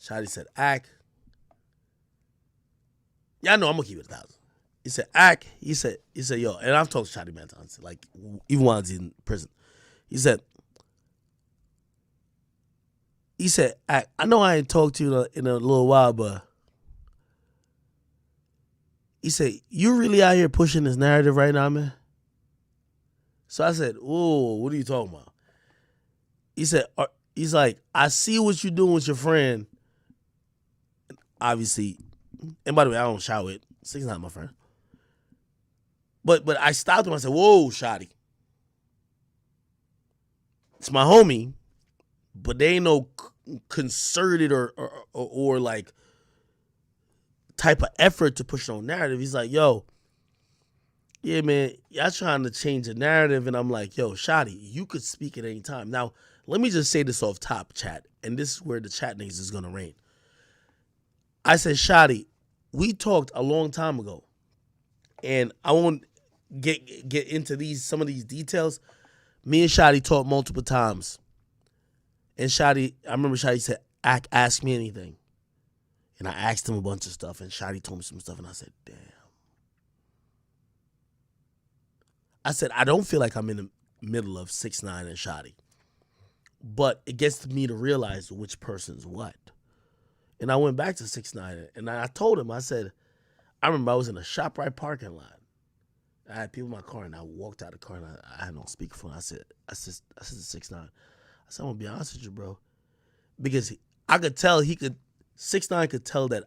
Shotti said, Ak. Yeah, I know I'm gonna keep it 1,000. He said, Ak. He said, yo, and I've talked to Shotti many times, like even while he's in prison. He said, Ak, I know I ain't talked to you in a little while, but he said, you really out here pushing this narrative right now, man? So I said, whoa, what are you talking about? He said, he's like, I see what you're doing with your friend. Obviously, and by the way, I don't shout with. 6ix9ine my friend. But I stopped him. I said, whoa, Shotti. It's my homie, but they ain't no concerted or like type of effort to push no narrative. He's like, yo, yeah, man, y'all trying to change the narrative. And I'm like, yo, Shotti, you could speak at any time. Now, let me just say this off top, chat. And this is where the chat niggas is going to reign. I said, Shotti, we talked a long time ago. And I won't get into some of these details. Me and Shotti talked multiple times. And Shotti, I remember Shotti said, ask me anything. And I asked him a bunch of stuff. And Shotti told me some stuff. And I said, damn. I said, I don't feel like I'm in the middle of 6ix9ine and Shotti. But it gets me to realize which person's what. And I went back to 6ix9ine and I told him, I said, I remember I was in a ShopRite parking lot. I had people in my car and I walked out of the car and I had no speakerphone. I said to 6ix9ine, I said, I'm gonna be honest with you, bro. Because I could tell 6ix9ine could tell that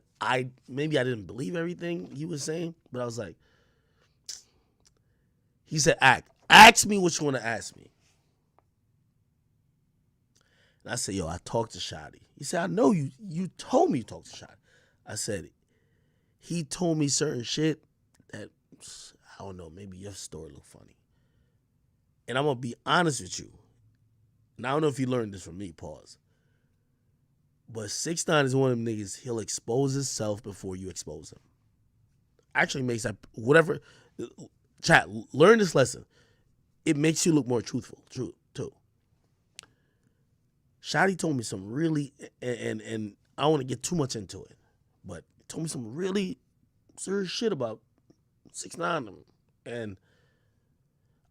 maybe I didn't believe everything he was saying, but I was like, he said, ask me what you want to ask me. And I said, yo, I talked to Shotti. He said, I know you told me you talked to Shotti. I said, he told me certain shit that, I don't know, maybe your story looked funny. And I'm going to be honest with you. And I don't know if you learned this from me, pause. But 6ix9ine is one of them niggas, he'll expose himself before you expose him. Actually makes that, whatever, chat, learn this lesson. It makes you look more truthful, too. Shotti told me some really, and I don't want to get too much into it, but he told me some really serious shit about 6ix9ine. And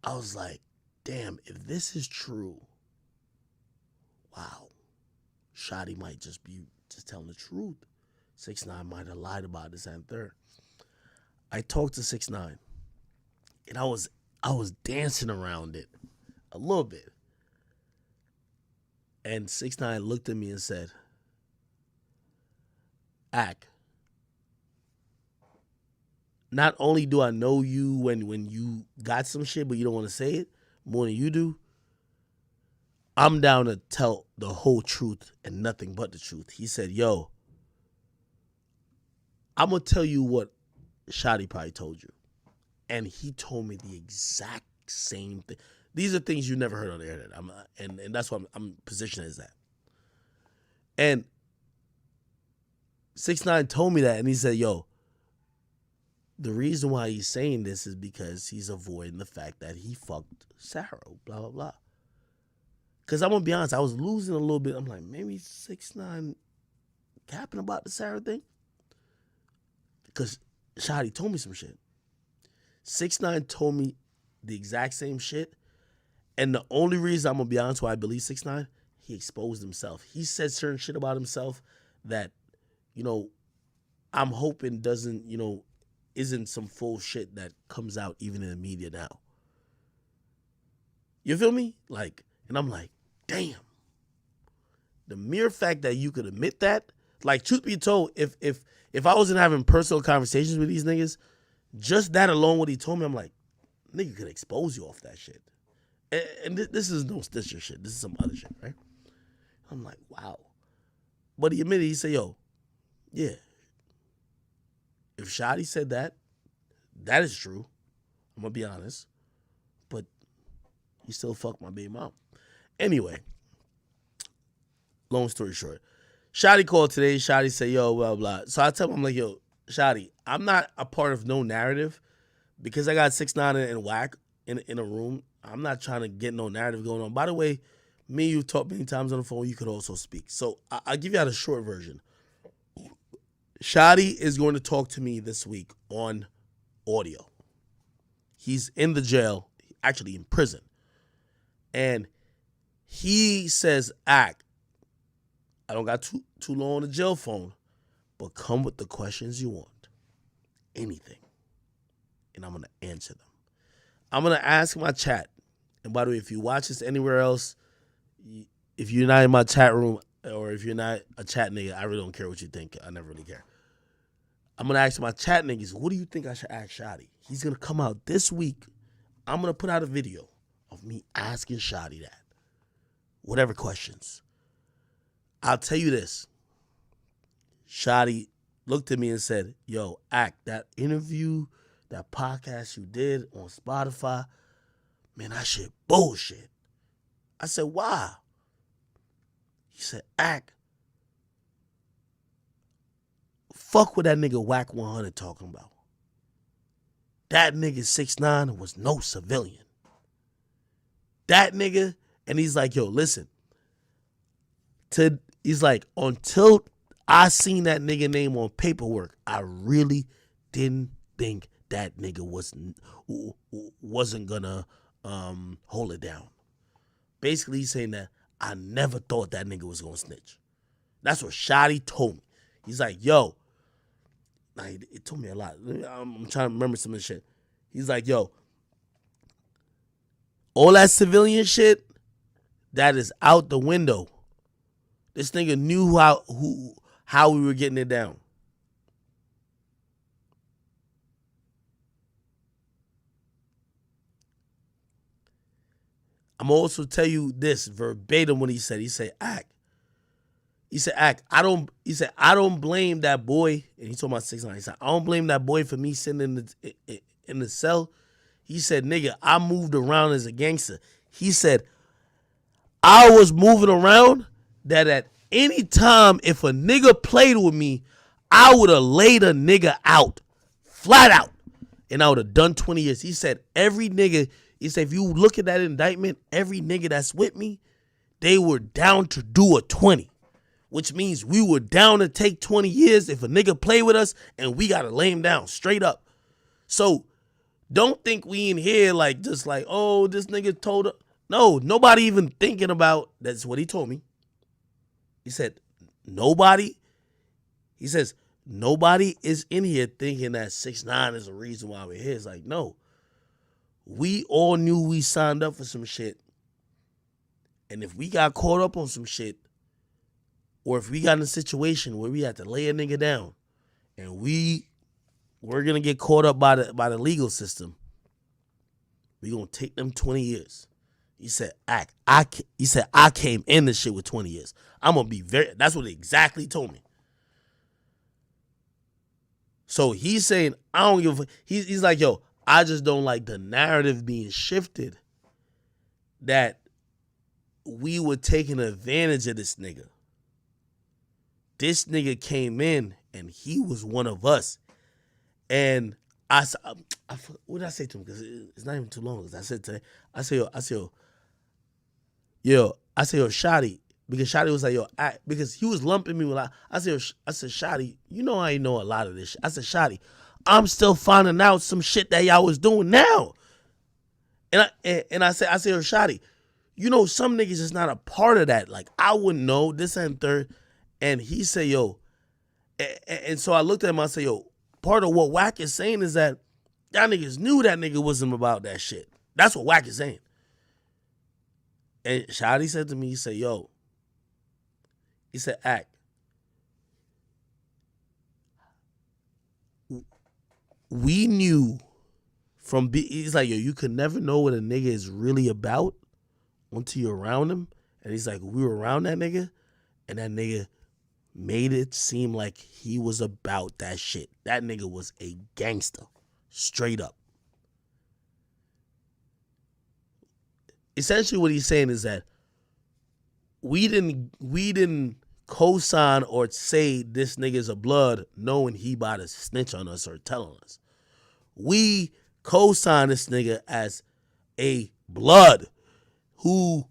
I was like, damn, if this is true, wow, Shotti might just be telling the truth. 6ix9ine might have lied about this and third. I talked to 6ix9ine, and I was dancing around it a little bit. And 6ix9ine looked at me and said, Ak, not only do I know you when you got some shit, but you don't want to say it more than you do, I'm down to tell the whole truth and nothing but the truth. He said, yo, I'm going to tell you what Shotti probably told you. And he told me the exact same thing. These are things you never heard on the internet. And that's why I'm positioned as that. And 6ix9ine told me that, and he said, yo, the reason why he's saying this is because he's avoiding the fact that he fucked Sarah, blah, blah, blah. Because I'm going to be honest, I was losing a little bit. I'm like, maybe 6ix9ine capping about the Sarah thing? Because Shotti told me some shit. 6ix9ine told me the exact same shit. And the only reason, I'm going to be honest, why I believe 6ix9ine, he exposed himself. He said certain shit about himself that, you know, I'm hoping doesn't, you know, isn't some full shit that comes out even in the media now. You feel me? Like, and I'm like, damn. The mere fact that you could admit that, like, truth be told, if I wasn't having personal conversations with these niggas, just that alone, what he told me, I'm like, nigga could expose you off that shit. And this is no Stitcher shit. This is some other shit, right? I'm like, wow. But he admitted, he said, yo, yeah. If Shotti said that, that is true. I'm going to be honest. But he still fucked my baby mom. Anyway, long story short, Shotti called today. Shotti said, yo, blah, blah. So I tell him, I'm like, yo, Shotti, I'm not a part of no narrative because I got 6ix9ine and Whack in a room. I'm not trying to get no narrative going on. By the way, me and you've talked many times on the phone. You could also speak. So I'll give you out a short version. Shotti is going to talk to me this week on audio. He's in the jail, actually in prison. And he says, I don't got too long on the jail phone, but come with the questions you want. Anything. And I'm going to answer them. I'm going to ask my chat. And by the way, if you watch this anywhere else, if you're not in my chat room or if you're not a chat nigga, I really don't care what you think. I never really care. I'm going to ask my chat niggas, what do you think I should ask Shotti? He's going to come out this week. I'm going to put out a video of me asking Shotti that. Whatever questions. I'll tell you this. Shotti looked at me and said, yo, that interview, that podcast you did on Spotify, man, that shit bullshit. I said, why? He said, fuck what that nigga Whack 100 talking about. That nigga 6ix9ine was no civilian. That nigga, and he's like, yo, listen. He's like, until I seen that nigga name on paperwork, I really didn't think that nigga wasn't gonna hold it down. Basically, he's saying that I never thought that nigga was gonna snitch. That's what Shotti told me. He's like, yo, it told me a lot. I'm trying to remember some of the shit. He's like, yo, all that civilian shit, that is out the window. This nigga knew how we were getting it down. I'm gonna also tell you this verbatim what he said. He said, I don't blame that boy. And he told my 6ix9ine. He said, I don't blame that boy for me sitting in the cell. He said, nigga, I moved around as a gangster. He said, I was moving around that at any time if a nigga played with me, I would have laid a nigga out. Flat out. And I would have done 20 years. He said, every nigga, he said, if you look at that indictment, every nigga that's with me, they were down to do a 20. Which means we were down to take 20 years if a nigga play with us and we got to lay him down straight up. So don't think we in here like just like, oh, this nigga told her. No, nobody even thinking about, that's what he told me. He said, nobody is in here thinking that 6ix9ine is the reason why we're here. It's like, no. We all knew we signed up for some shit. And if we got caught up on some shit, or if we got in a situation where we had to lay a nigga down and we're going to get caught up by the legal system, we going to take them 20 years. He said, I came in this shit with 20 years. I'm going to be that's what he exactly told me. So he's saying, I don't give a fuck. He's like, yo, I just don't like the narrative being shifted that we were taking advantage of this nigga. This nigga came in and he was one of us. And what did I say to him? Because it's not even too long. I said to him, I said, Shotti. Because Shotti was like, yo, because he was lumping me with I said, Shotti, you know I ain't know a lot of this shit. I said, Shotti, I'm still finding out some shit that y'all was doing now. And I said, Shotti, you know, some niggas is not a part of that. Like, I wouldn't know this and third. And he said, yo, and so I looked at him, I said, yo, part of what Whack is saying is that y'all niggas knew that nigga wasn't about that shit. That's what Whack is saying. And Shotti said to me, he said, yo, he said, we knew he's like, yo, you could never know what a nigga is really about until you're around him. And he's like, we were around that nigga, and that nigga made it seem like he was about that shit. That nigga was a gangster, straight up. Essentially what he's saying is that we didn't co-sign or say this nigga's a blood knowing he about to snitch on us or telling us. We co-signed this nigga as a blood who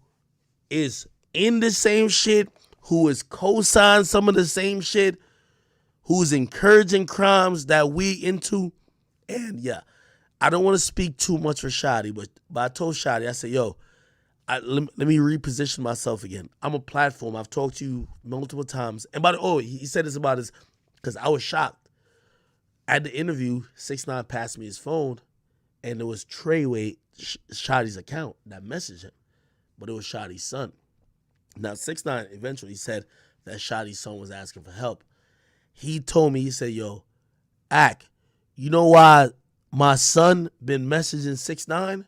is in the same shit, who is co-signed some of the same shit, who's encouraging crimes that we into. And yeah, I don't want to speak too much for Shotti, but I told Shotti, I said, yo, let me reposition myself again. I'm a platform. I've talked to you multiple times. And he said this about his, because I was shocked. At the interview, 6ix9ine passed me his phone, and it was Treyway, Shotti's account, that messaged him. But it was Shotti's son. Now, 6ix9ine eventually said that Shotti's son was asking for help. He told me, he said, yo, Ak, you know why my son been messaging 6ix9ine?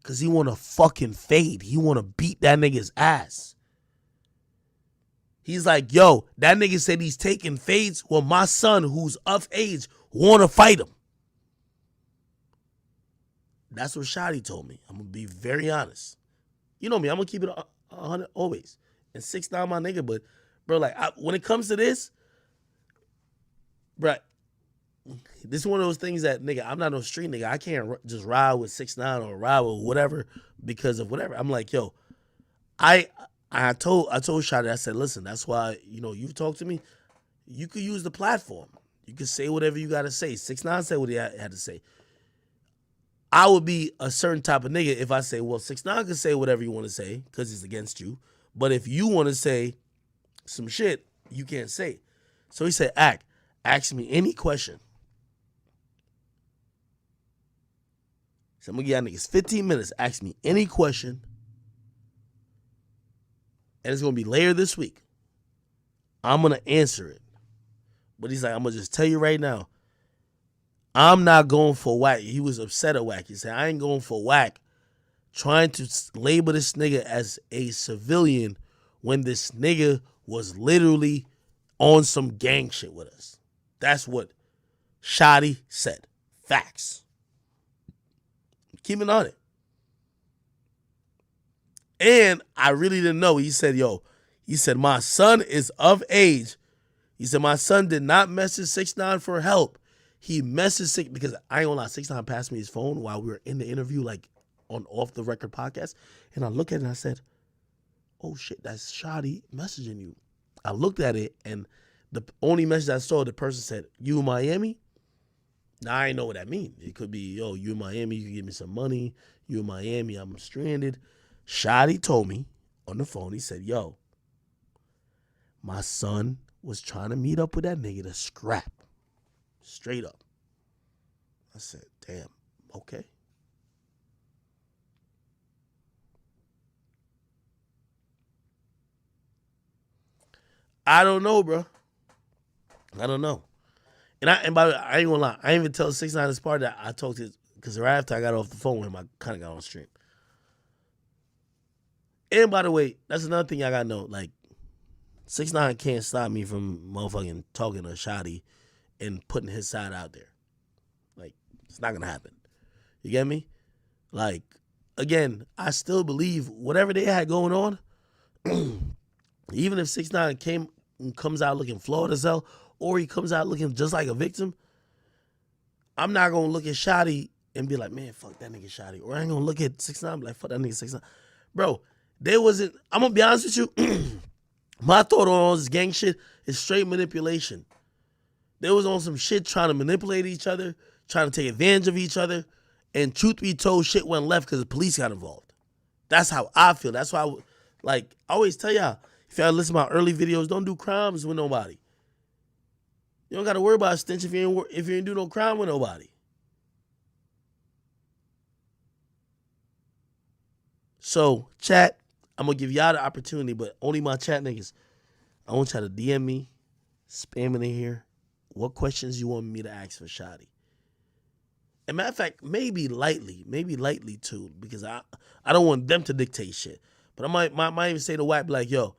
Because he want to fucking fade. He want to beat that nigga's ass. He's like, yo, that nigga said he's taking fades. Well, my son, who's of age, want to fight him. That's what Shotti told me. I'm going to be very honest. You know me, I'm going to keep it 100 always. And 6ix9ine my nigga, but, bro, like, when it comes to this, bro, this is one of those things that, nigga, I'm not no street nigga. I can't just ride with 6ix9ine or ride with whatever because of whatever. I'm like, yo, I told Shotti, I said, listen, that's why, you've talked to me. You could use the platform. You could say whatever you got to say. 6ix9ine said what he had to say. I would be a certain type of nigga if I say, well, 6ix9ine could say whatever you want to say because it's against you. But if you want to say some shit, you can't say. So he said, ask me any question. So I'm going to give y'all niggas 15 minutes. Ask me any question. And it's going to be later this week. I'm going to answer it. But he's like, I'm going to just tell you right now, I'm not going for whack. He was upset at whack. He said, I ain't going for whack trying to label this nigga as a civilian when this nigga was literally on some gang shit with us. That's what Shotti said. Facts. Keep it on it. And I really didn't know. He said, my son is of age. He said, my son did not message 6ix9ine for help. He messaged because I ain't gonna lie, 6ix9ine passed me his phone while we were in the interview, like on Off the Record podcast. And I looked at it and I said, oh shit, that's Shotti messaging you. I looked at it and the only message I saw, the person said, you in Miami? Now, I ain't know what that means. It could be, yo, you in Miami, you can give me some money. You in Miami, I'm stranded. Shotti told me on the phone, he said, yo, my son was trying to meet up with that nigga to scrap. Straight up. I said, damn, okay. I don't know, bro. I don't know. And by the way, I ain't gonna lie, I ain't even tell 6ix9ine this part that I talked to, because right after I got off the phone with him, I kind of got on stream. And by the way, that's another thing y'all gotta know. Like, 6ix9ine can't stop me from motherfucking talking to Shotti and putting his side out there. Like, it's not gonna happen. You get me? Like, again, I still believe whatever they had going on, even if 6ix9ine comes out looking flawed as hell, or he comes out looking just like a victim, I'm not gonna look at Shotti and be like, man, fuck that nigga Shotti. Or I ain't gonna look at 6ix9ine and be like, fuck that nigga 6ix9ine. Bro, I'm gonna be honest with you, my thought on all this gang shit is straight manipulation. They was on some shit trying to manipulate each other, trying to take advantage of each other, and truth be told, shit went left because the police got involved. That's how I feel. That's why, I always tell y'all, if y'all listen to my early videos, don't do crimes with nobody. You don't got to worry about a stench if you ain't do no crime with nobody. So, chat, I'm going to give y'all the opportunity, but only my chat niggas. I want y'all to DM me, spam it in here, what questions you want me to ask for Shotti. And matter of fact, maybe lightly too, because I don't want them to dictate shit. But I might even say to Wack, like, yo,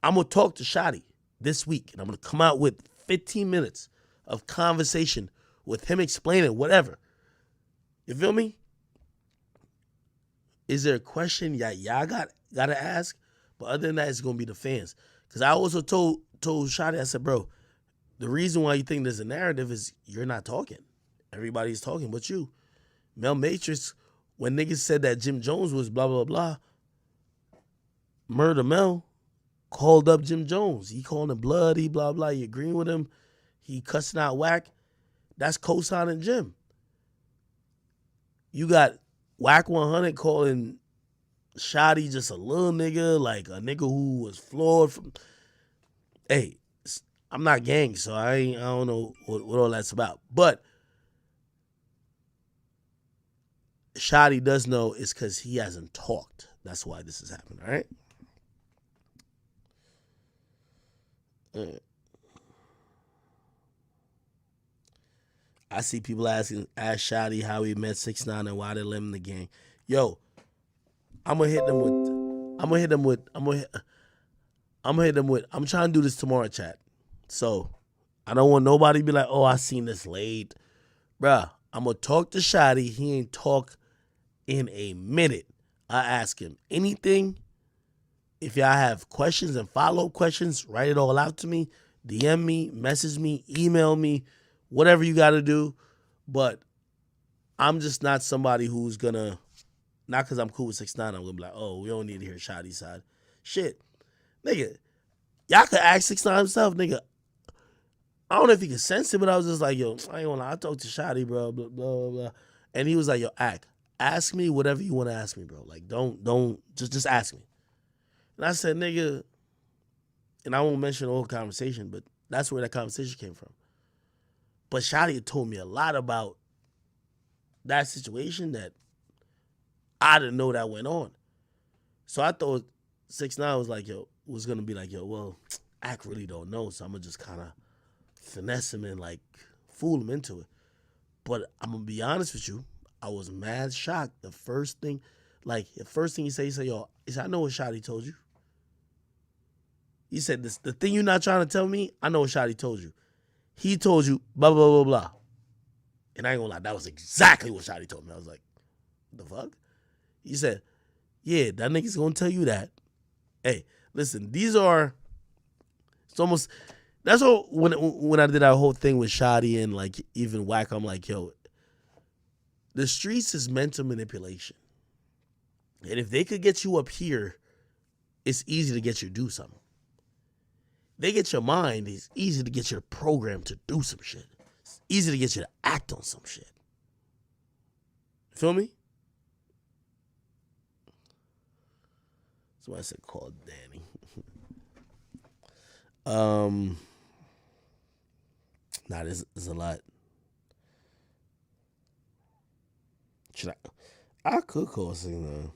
I'm going to talk to Shotti this week, and I'm going to come out with 15 minutes of conversation with him explaining whatever. You feel me? Is there a question y'all got to ask? But other than that, it's going to be the fans. Because I also told Shotti, I said, bro, the reason why you think there's a narrative is you're not talking. Everybody's talking but you. Mel Matrix, when niggas said that Jim Jones was blah, blah, blah, Murder Mel called up Jim Jones. He called him bloody, blah, blah. You agreeing with him? he cussing out Whack, that's co-signing Jim. You got Whack 100 calling Shotti just a little nigga, like a nigga who was flawed from. Hey, I'm not gang, so I don't know what all that's about. But Shotti does know it's because he hasn't talked. That's why this is happening, all right? I see people ask Shotti how he met 6ix9ine and why they let him in the gang. Yo, I'm gonna hit them with. I'm trying to do this tomorrow, chat. So I don't want nobody to be like, oh, I seen this late. Bruh, I'm gonna talk to Shotti. He ain't talk in a minute. I ask him anything. If y'all have questions and follow-up questions, write it all out to me. DM me, message me, email me, whatever you got to do. But I'm just not somebody who's going to, not because I'm cool with 6ix9ine, I'm going to be like, oh, we don't need to hear Shotti's side. Shit. Nigga, y'all could ask 6ix9ine himself, nigga. I don't know if he could sense it, but I was just like, yo, I ain't gonna lie, I talked to Shotti, bro, blah, blah, blah. And he was like, yo, ask me whatever you want to ask me, bro. Like, just ask me. And I said, nigga, and I won't mention the whole conversation, but that's where that conversation came from. But Shotti had told me a lot about that situation that I didn't know that went on. So I thought 6ix9ine was like, yo, was gonna be like, yo, well, I really don't know, so I'm gonna just kind of finesse him and like fool him into it. But I'm gonna be honest with you, I was mad shocked. The first thing he said, yo, he said, I know what Shotti told you. He said, the thing you're not trying to tell me, I know what Shotti told you. He told you, blah, blah, blah, blah. And I ain't gonna lie, that was exactly what Shotti told me. I was like, the fuck? He said, yeah, that nigga's gonna tell you that. Hey, listen, it's almost, that's all, when I did that whole thing with Shotti and like even Whack, I'm like, yo, the streets is mental manipulation. And if they could get you up here, it's easy to get you to do something. They get your mind, it's easy to get your program to do some shit. It's easy to get you to act on some shit. Feel me? That's why I said call Danny. Nah, there's a lot. I could call 6ix9ine.